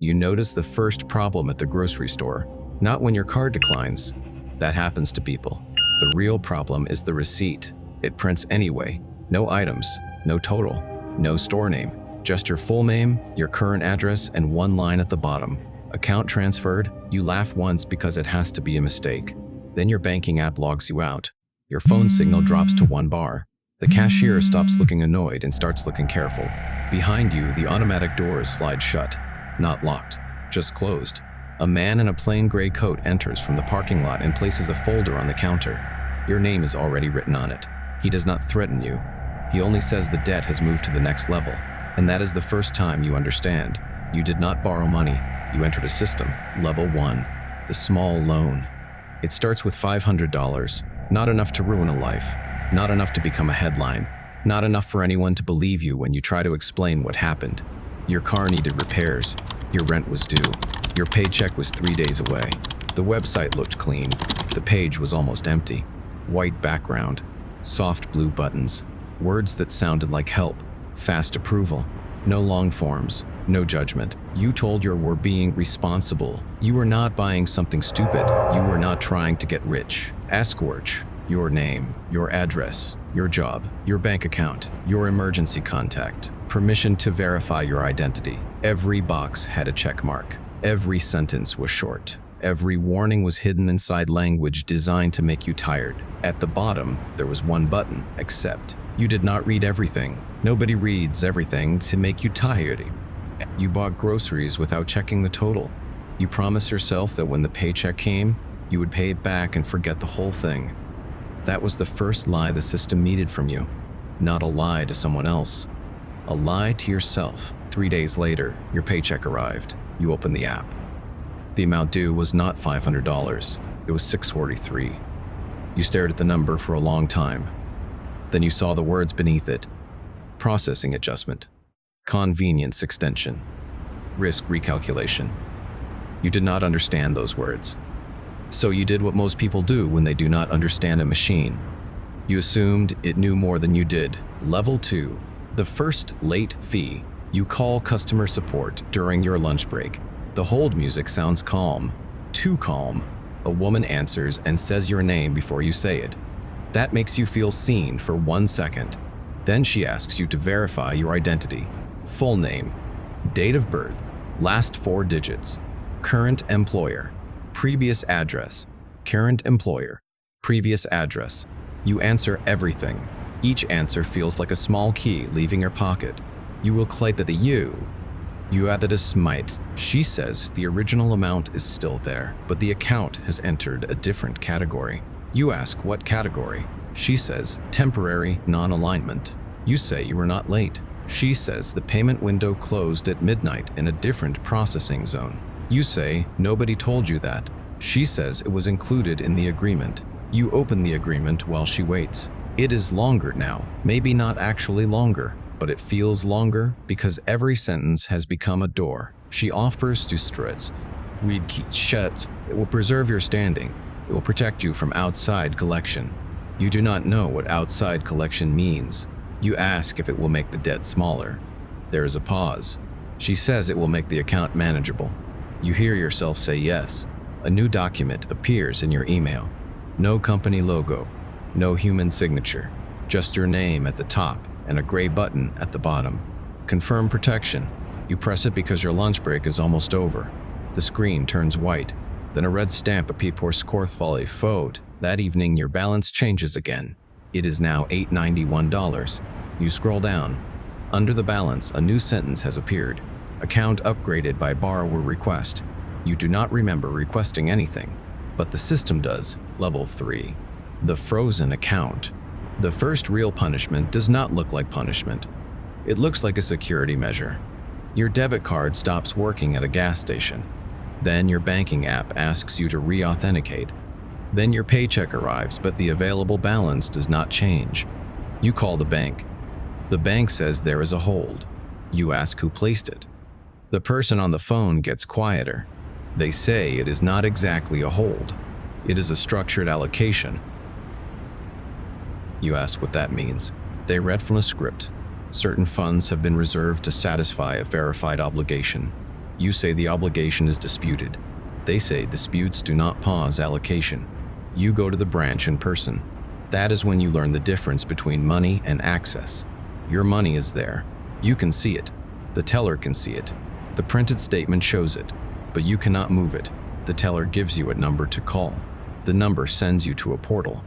You notice the first problem at the grocery store, not when your card declines. That happens to people. The real problem is the receipt. It prints anyway. No items, no total, no store name. Just your full name, your current address, and one line at the bottom. Account transferred. You laugh once because it has to be a mistake. Then your banking app logs you out. Your phone signal drops to 1 bar. The cashier stops looking annoyed and starts looking careful. Behind you, the automatic doors slide shut. Not locked, just closed. A man in a plain gray coat enters from the parking lot and places a folder on the counter. Your name is already written on it. He does not threaten you. He only says the debt has moved to the next level. And that is the first time you understand. You did not borrow money. You entered a system, level 1, the small loan. It starts with $500, not enough to ruin a life, not enough to become a headline, not enough for anyone to believe you when you try to explain what happened. Your car needed repairs. Your rent was due. Your paycheck was 3 days away. The website looked clean. The page was almost empty. White background, soft blue buttons, words that sounded like help, fast approval. No long forms, no judgment. You told you were being responsible. You were not buying something stupid. You were not trying to get rich. Ask work, your name, your address, your job, your bank account, your emergency contact, permission to verify your identity. Every box had a check mark. Every sentence was short. Every warning was hidden inside language designed to make you tired. At the bottom, there was one button, accept. You did not read everything. Nobody reads everything to make you tired. You bought groceries without checking the total. You promised yourself that when the paycheck came, you would pay it back and forget the whole thing. That was the first lie the system needed from you. Not a lie to someone else. A lie to yourself. 3 days later, your paycheck arrived. You opened the app. The amount due was not $500. It was $643. You stared at the number for a long time. Then you saw the words beneath it. Processing adjustment. Convenience extension. Risk recalculation. You did not understand those words. So you did what most people do when they do not understand a machine. You assumed it knew more than you did. Level 2. The first late fee. You call customer support during your lunch break. The hold music sounds calm. Too calm. A woman answers and says your name before you say it. That makes you feel seen for 1 second. Then she asks you to verify your identity. Full name, date of birth, last 4 digits, current employer, previous address, current employer, previous address. You answer everything. Each answer feels like a small key leaving your pocket. You will click the You added a smite. She says the original amount is still there, but the account has entered a different category. You ask what category. She says temporary non-alignment. You say you were not late. She says the payment window closed at midnight in a different processing zone. You say nobody told you that. She says it was included in the agreement. You open the agreement while she waits. It is longer now, maybe not actually longer, but it feels longer because every sentence has become a door. She offers to struts. Read keep shut. It will preserve your standing. It will protect you from outside collection. You do not know what outside collection means. You ask if it will make the debt smaller. There is a pause. She says it will make the account manageable. You hear yourself say yes. A new document appears in your email. No company logo, no human signature, just your name at the top and a gray button at the bottom. Confirm protection. You press it because your lunch break is almost over. The screen turns white. Then a red stamp appears Korthfali Fode. That evening your balance changes again. It is now $891. You scroll down. Under the balance, a new sentence has appeared. Account upgraded by borrower request. You do not remember requesting anything, but the system does. Level 3. The frozen account. The first real punishment does not look like punishment. It looks like a security measure. Your debit card stops working at a gas station. Then your banking app asks you to re-authenticate. Then your paycheck arrives, but the available balance does not change. You call the bank. The bank says there is a hold. You ask who placed it. The person on the phone gets quieter. They say it is not exactly a hold. It is a structured allocation. You ask what that means. They read from a script. Certain funds have been reserved to satisfy a verified obligation. You say the obligation is disputed. They say disputes do not pause allocation. You go to the branch in person. That is when you learn the difference between money and access. Your money is there. You can see it. The teller can see it. The printed statement shows it, but you cannot move it. The teller gives you a number to call. The number sends you to a portal.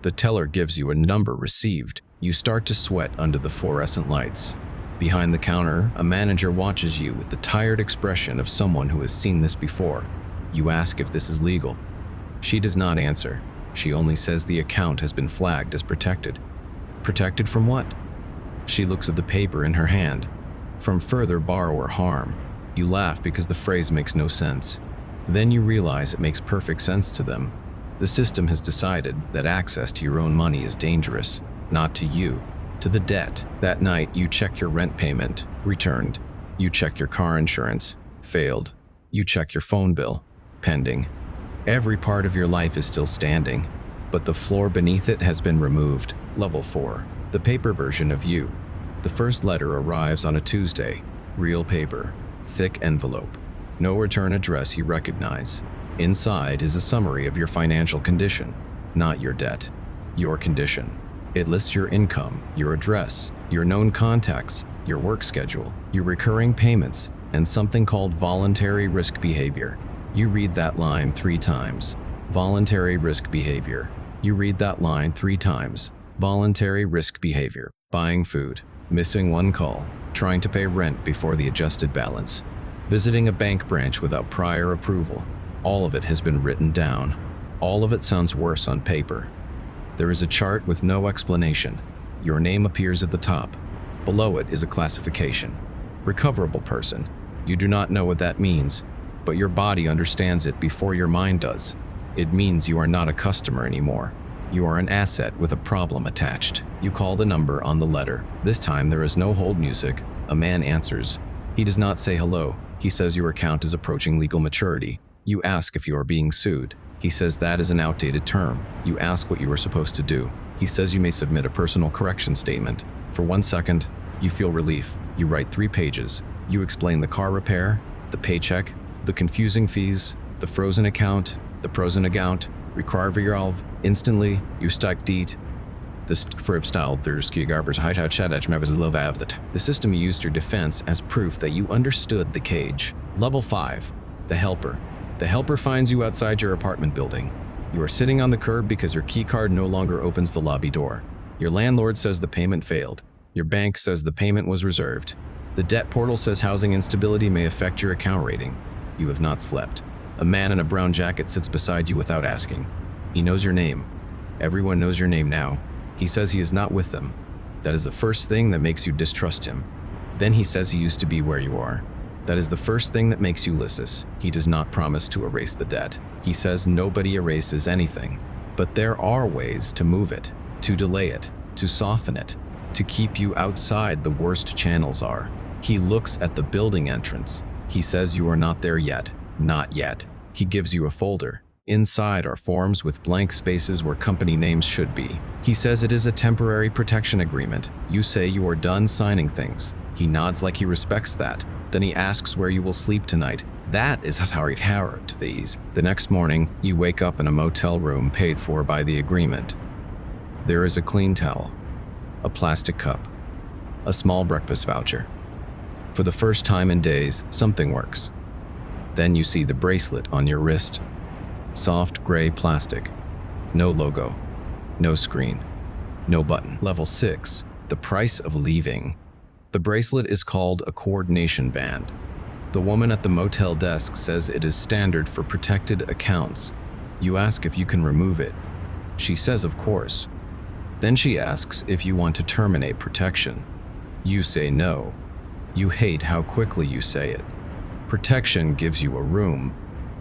The teller gives you a number received. You start to sweat under the fluorescent lights. Behind the counter, a manager watches you with the tired expression of someone who has seen this before. You ask if this is legal. She does not answer. She only says the account has been flagged as protected. Protected from what? She looks at the paper in her hand. From further borrower harm. You laugh because the phrase makes no sense. Then you realize it makes perfect sense to them. The system has decided that access to your own money is dangerous, not to you, to the debt. That night, you check your rent payment, returned. You check your car insurance, failed. You check your phone bill, pending. Every part of your life is still standing, but the floor beneath it has been removed. Level 4, the paper version of you. The first letter arrives on a Tuesday. Real paper, thick envelope. No return address you recognize. Inside is a summary of your financial condition, not your debt, your condition. It lists your income, your address, your known contacts, your work schedule, your recurring payments, and something called voluntary risk behavior. You read that line 3 times. Voluntary risk behavior. You read that line 3 times. Voluntary risk behavior. Buying food. Missing one call. Trying to pay rent before the adjusted balance. Visiting a bank branch without prior approval. All of it has been written down. All of it sounds worse on paper. There is a chart with no explanation. Your name appears at the top. Below it is a classification. Recoverable person. You do not know what that means, but your body understands it before your mind does. It means you are not a customer anymore. You are an asset with a problem attached. You call the number on the letter. This time there is no hold music. A man answers. He does not say hello. He says your account is approaching legal maturity. You ask if you are being sued. He says that is an outdated term. You ask what you are supposed to do. He says you may submit a personal correction statement. For 1 second, you feel relief. You write 3 pages. You explain the car repair, the paycheck, the confusing fees, the frozen account, the frozen account, requirverjalv. Instantly, you stuck deet. This style the system used your defense as proof that you understood the cage. Level 5, the helper. The helper finds you outside your apartment building. You are sitting on the curb because your keycard no longer opens the lobby door. Your landlord says the payment failed. Your bank says the payment was reserved. The debt portal says housing instability may affect your account rating. You have not slept. A man in a brown jacket sits beside you without asking. He knows your name. Everyone knows your name now. He says he is not with them. That is the first thing that makes you distrust him. Then he says he used to be where you are. That is the first thing that makes you listless. He does not promise to erase the debt. He says nobody erases anything. But there are ways to move it, to delay it, to soften it, to keep you outside the worst channels are. He looks at the building entrance. He says you are not there yet. Not yet. He gives you a folder. Inside are forms with blank spaces where company names should be. He says it is a temporary protection agreement. You say you are done signing things. He nods like he respects that. Then he asks where you will sleep tonight. That is how he to these. The next morning, you wake up in a motel room paid for by the agreement. There is a clean towel, a plastic cup, a small breakfast voucher. For the first time in days, something works. Then you see the bracelet on your wrist. Soft gray plastic. No logo. No screen. No button. Level 6. The price of leaving. The bracelet is called a coordination band. The woman at the motel desk says it is standard for protected accounts. You ask if you can remove it. She says of course. Then she asks if you want to terminate protection. You say no. You hate how quickly you say it. Protection gives you a room.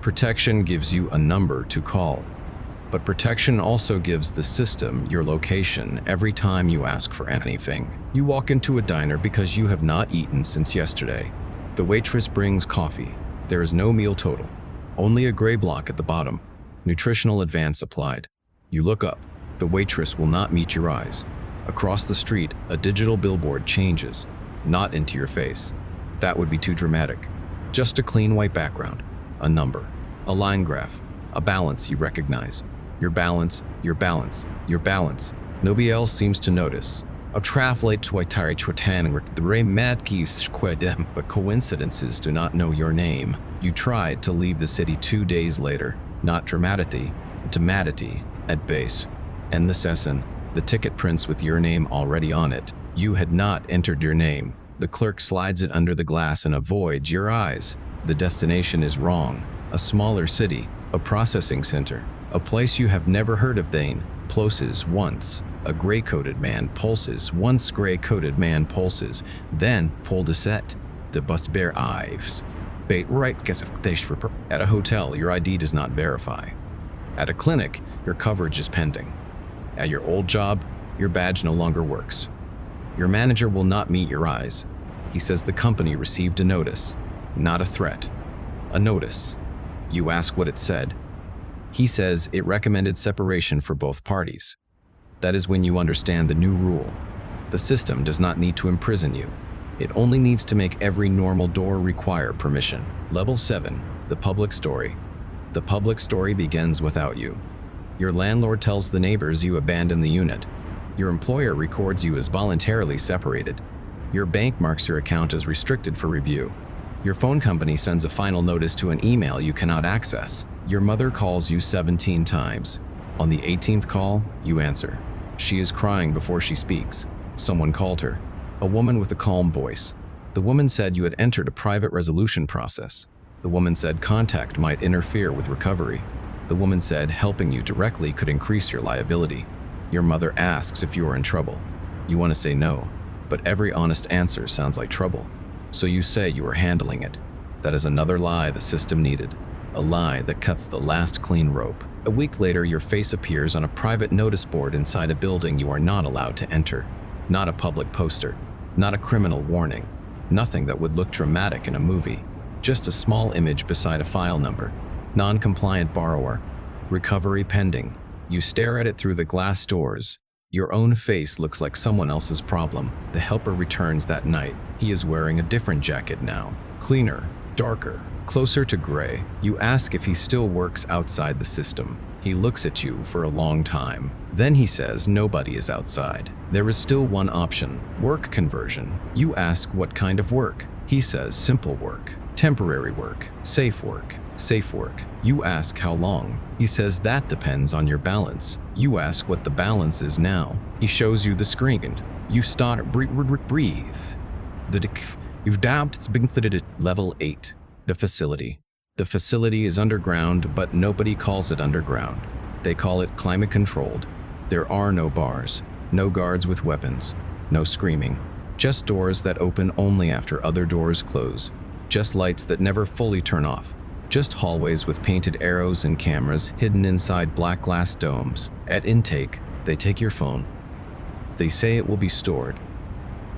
Protection gives you a number to call. But protection also gives the system your location every time you ask for anything. You walk into a diner because you have not eaten since yesterday. The waitress brings coffee. There is no meal total. Only a gray block at the bottom. Nutritional advance applied. You look up. The waitress will not meet your eyes. Across the street, a digital billboard changes. Not into your face. That would be too dramatic. Just a clean white background, a number, a line graph, a balance you recognize. Your balance, your balance, your balance. Nobody else seems to notice. A traflate twitari twatan the remadkis squedem, but coincidences do not know your name. You tried to leave the city 2 days later, not dramatity, at base. And the Sesson, the ticket prints with your name already on it. You had not entered your name. The clerk slides it under the glass and avoids your eyes. The destination is wrong. A smaller city, a processing center, a place you have never heard of. Thane pulses once. A gray-coated man pulses. Once gray-coated man pulses. Then pull to set. The bus bear eyes. Bait right at a hotel, your ID does not verify. At a clinic, your coverage is pending. At your old job, your badge no longer works. Your manager will not meet your eyes. He says the company received a notice, not a threat. A notice. You ask what it said. He says it recommended separation for both parties. That is when you understand the new rule. The system does not need to imprison you. It only needs to make every normal door require permission. Level 7, the public story. The public story begins without you. Your landlord tells the neighbors you abandoned the unit. Your employer records you as voluntarily separated. Your bank marks your account as restricted for review. Your phone company sends a final notice to an email you cannot access. Your mother calls you 17 times. On the 18th call, you answer. She is crying before she speaks. Someone called her. A woman with a calm voice. The woman said you had entered a private resolution process. The woman said contact might interfere with recovery. The woman said helping you directly could increase your liability. Your mother asks if you are in trouble. You want to say no, but every honest answer sounds like trouble. So you say you are handling it. That is another lie the system needed. A lie that cuts the last clean rope. A week later, your face appears on a private notice board inside a building you are not allowed to enter. Not a public poster. Not a criminal warning. Nothing that would look dramatic in a movie. Just a small image beside a file number. Non-compliant borrower. Recovery pending. You stare at it through the glass doors. Your own face looks like someone else's problem. The helper returns that night. He is wearing a different jacket now. Cleaner, darker, closer to gray. You ask if he still works outside the system. He looks at you for a long time. Then he says nobody is outside. There is still one option, work conversion. You ask what kind of work. He says simple work, temporary work, safe work, safe work. You ask how long. He says that depends on your balance. You ask what the balance is now. He shows you the screen. You start breathe. You've dabbed, it's been completed at level 8, the facility. The facility is underground, but nobody calls it underground. They call it climate controlled. There are no bars, no guards with weapons, no screaming, just doors that open only after other doors close, just lights that never fully turn off, just hallways with painted arrows and cameras hidden inside black glass domes. At intake, they take your phone. They say it will be stored.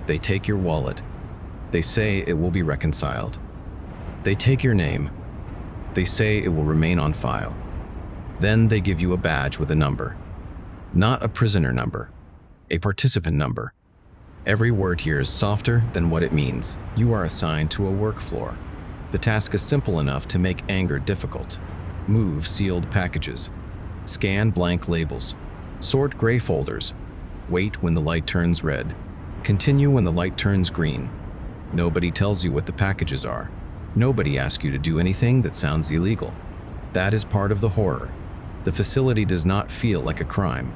They take your wallet. They say it will be reconciled. They take your name. They say it will remain on file. Then they give you a badge with a number. Not a prisoner number, a participant number. Every word here is softer than what it means. You are assigned to a work floor. The task is simple enough to make anger difficult. Move sealed packages. Scan blank labels. Sort gray folders. Wait when the light turns red. Continue when the light turns green. Nobody tells you what the packages are. Nobody asks you to do anything that sounds illegal. That is part of the horror. The facility does not feel like a crime.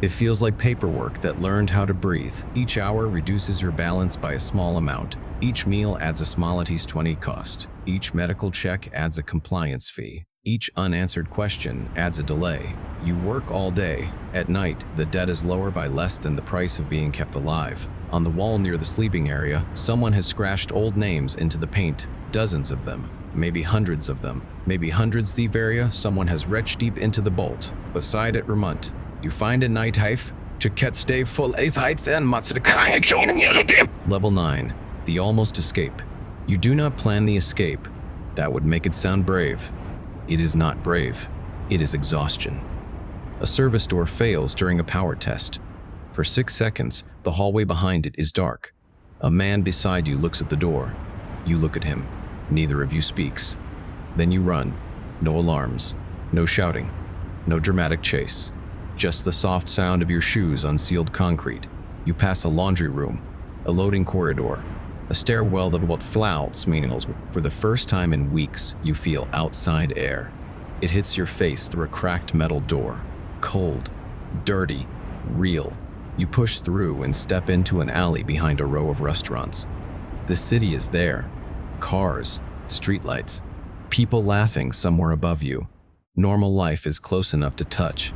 It feels like paperwork that learned how to breathe. Each hour reduces your balance by a small amount. Each meal adds a small $20 cost. Each medical check adds a compliance fee. Each unanswered question adds a delay. You work all day. At night, the debt is lower by less than the price of being kept alive. On the wall near the sleeping area, someone has scratched old names into the paint. Dozens of them, maybe hundreds of them, maybe hundreds. The area someone has retched deep into the bolt. Beside it, Remunt. You find a night hive. Stay full then Level 9. The almost escape. You do not plan the escape. That would make it sound brave. It is not brave. It is exhaustion. A service door fails during a power test. For 6 seconds, the hallway behind it is dark. A man beside you looks at the door. You look at him. Neither of you speaks. Then you run. No alarms, no shouting, no dramatic chase. Just the soft sound of your shoes on sealed concrete. You pass a laundry room, a loading corridor, a stairwell that about flouts meaningless. For the first time in weeks, you feel outside air. It hits your face through a cracked metal door. Cold, dirty, real. You push through and step into an alley behind a row of restaurants. The city is there. Cars, streetlights, people laughing somewhere above you. Normal life is close enough to touch.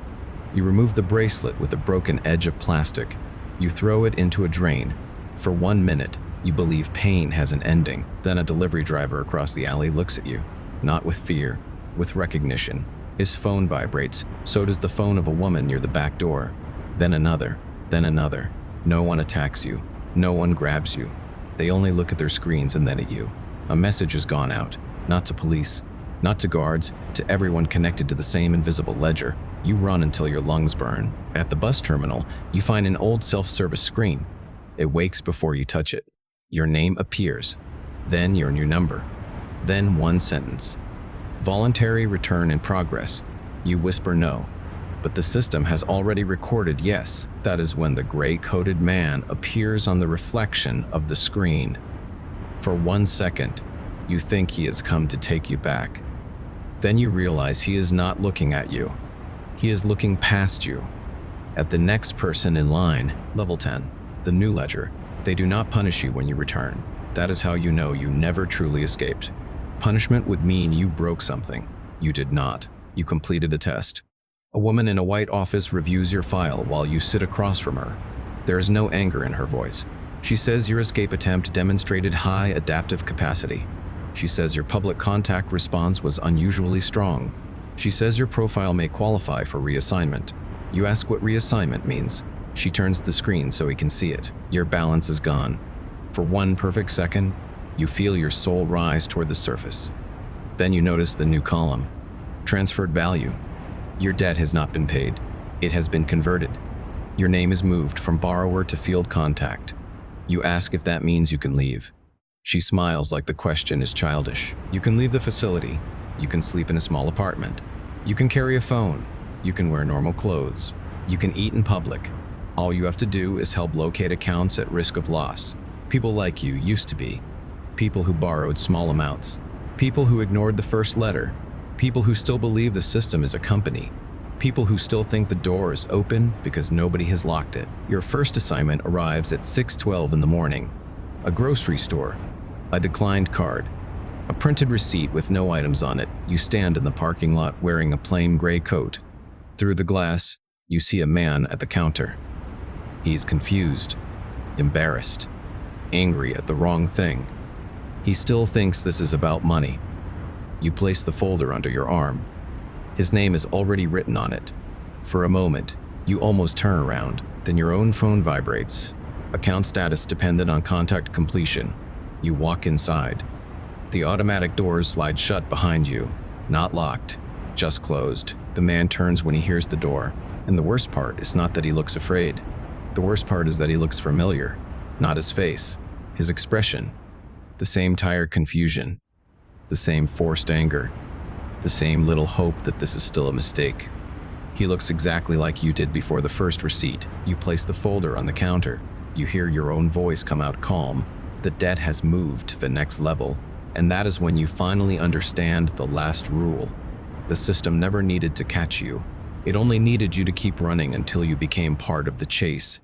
You remove the bracelet with a broken edge of plastic. You throw it into a drain. For 1 minute, you believe pain has an ending. Then a delivery driver across the alley looks at you, not with fear, with recognition. His phone vibrates, so does the phone of a woman near the back door. Then another, then another. No one attacks you. No one grabs you. They only look at their screens and then at you. A message has gone out, not to police, not to guards, to everyone connected to the same invisible ledger. You run until your lungs burn. At the bus terminal, you find an old self-service screen. It wakes before you touch it. Your name appears. Then your new number. Then one sentence. Voluntary return in progress. You whisper no. But the system has already recorded yes. That is when the gray-coated man appears on the reflection of the screen. For 1 second, you think he has come to take you back. Then you realize he is not looking at you. He is looking past you. At the next person in line, level 10, the new ledger, they do not punish you when you return. That is how you know you never truly escaped. Punishment would mean you broke something. You did not. You completed a test. A woman in a white office reviews your file while you sit across from her. There is no anger in her voice. She says your escape attempt demonstrated high adaptive capacity. She says your public contact response was unusually strong. She says your profile may qualify for reassignment. You ask what reassignment means. She turns the screen so he can see it. Your balance is gone. For 1 perfect second, you feel your soul rise toward the surface. Then you notice the new column. Transferred value. Your debt has not been paid. It has been converted. Your name is moved from borrower to field contact. You ask if that means you can leave. She smiles like the question is childish. You can leave the facility. You can sleep in a small apartment. You can carry a phone. You can wear normal clothes. You can eat in public. All you have to do is help locate accounts at risk of loss. People like you used to be. People who borrowed small amounts. People who ignored the first letter. People who still believe the system is a company. People who still think the door is open because nobody has locked it. Your first assignment arrives at 6:12 in the morning. A grocery store. A declined card. A printed receipt with no items on it. You stand in the parking lot wearing a plain gray coat. Through the glass, you see a man at the counter. He is confused, embarrassed, angry at the wrong thing. He still thinks this is about money. You place the folder under your arm. His name is already written on it. For a moment, you almost turn around, then your own phone vibrates. Account status dependent on contact completion. You walk inside. The automatic doors slide shut behind you. Not locked, just closed. The man turns when he hears the door. And the worst part is not that he looks afraid. The worst part is that he looks familiar. Not his face, his expression. The same tired confusion. The same forced anger. The same little hope that this is still a mistake. He looks exactly like you did before the first receipt. You place the folder on the counter. You hear your own voice come out calm. The debt has moved to the next level. And that is when you finally understand the last rule. The system never needed to catch you. It only needed you to keep running until you became part of the chase.